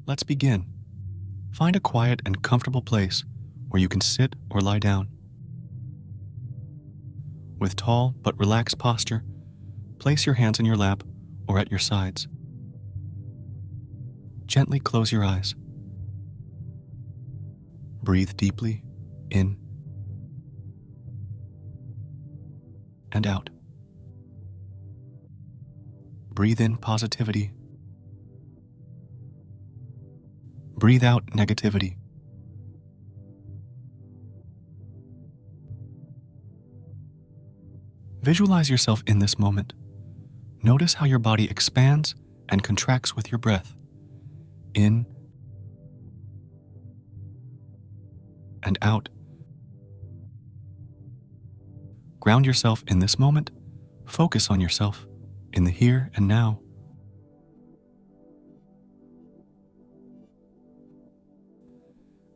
Let's begin. Find a quiet and comfortable place where you can sit or lie down. With tall but relaxed posture, place your hands in your lap or at your sides. Gently close your eyes. Breathe deeply in and out. Breathe in positivity. Breathe out negativity. Visualize yourself in this moment. Notice how your body expands and contracts with your breath. In and out. Ground yourself in this moment. Focus on yourself in the here and now.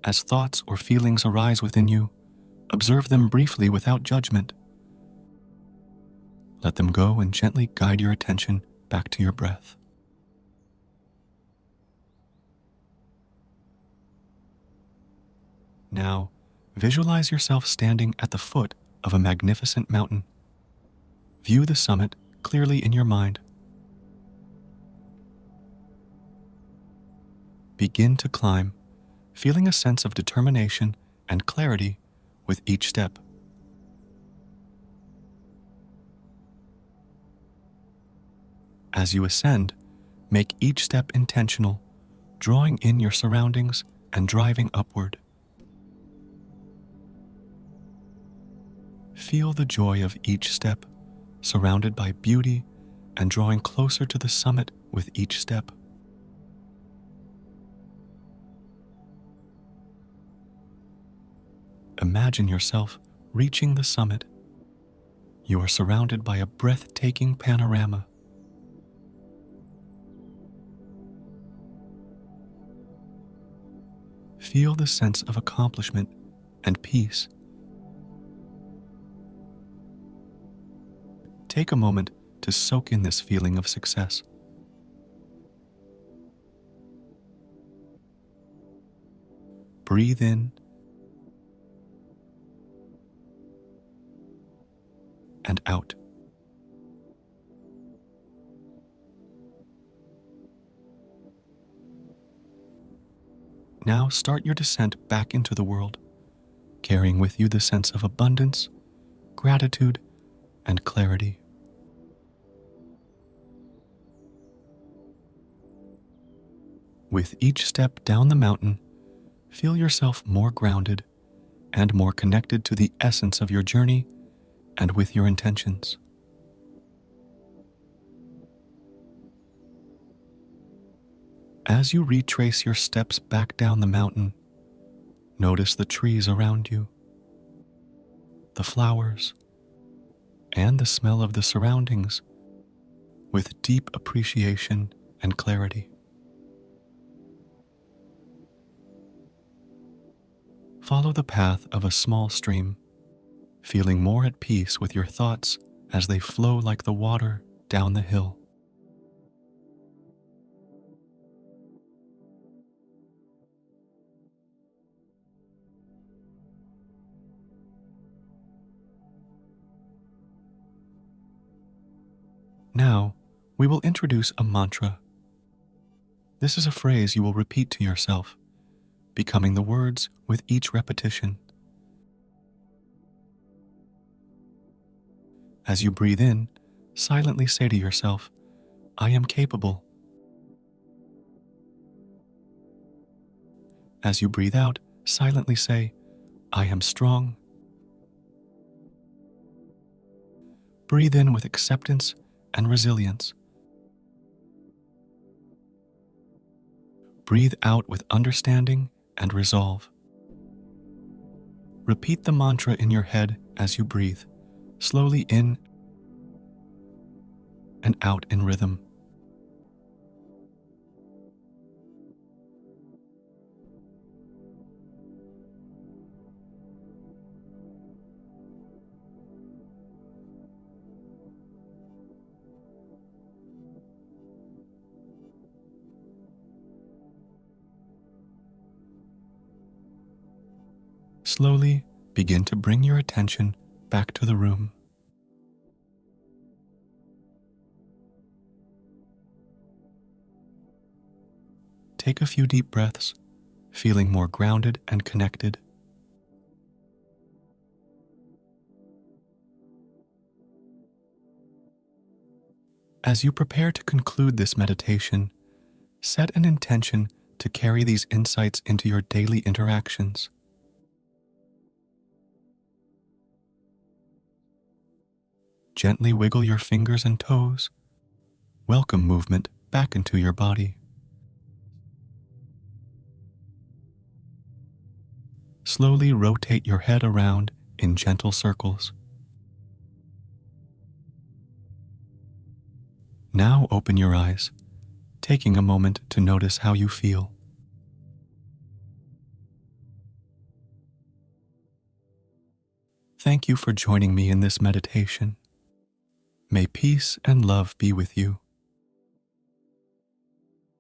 As thoughts or feelings arise within you, observe them briefly without judgment. Let them go and gently guide your attention back to your breath. Now, visualize yourself standing at the foot of a magnificent mountain. View the summit clearly in your mind. Begin to climb, feeling a sense of determination and clarity with each step. As you ascend, make each step intentional, drawing in your surroundings and driving upward. Feel the joy of each step, surrounded by beauty and drawing closer to the summit with each step. Imagine yourself reaching the summit. You are surrounded by a breathtaking panorama. Feel the sense of accomplishment and peace. Take a moment to soak in this feeling of success. Breathe in and out. Now start your descent back into the world, carrying with you the sense of abundance, gratitude, and clarity. With each step down the mountain, feel yourself more grounded and more connected to the essence of your journey and with your intentions. As you retrace your steps back down the mountain, notice the trees around you, the flowers, and the smell of the surroundings with deep appreciation and clarity. Follow the path of a small stream, feeling more at peace with your thoughts as they flow like the water down the hill. Now, we will introduce a mantra. This is a phrase you will repeat to yourself, becoming the words with each repetition. As you breathe in, silently say to yourself, "I am capable." As you breathe out, silently say, "I am strong." Breathe in with acceptance and resilience. Breathe out with understanding and resolve. Repeat the mantra in your head as you breathe, slowly in and out in rhythm. Slowly begin to bring your attention back to the room. Take a few deep breaths, feeling more grounded and connected. As you prepare to conclude this meditation, set an intention to carry these insights into your daily interactions. Gently wiggle your fingers and toes. Welcome movement back into your body. Slowly rotate your head around in gentle circles. Now open your eyes, taking a moment to notice how you feel. Thank you for joining me in this meditation. May peace and love be with you.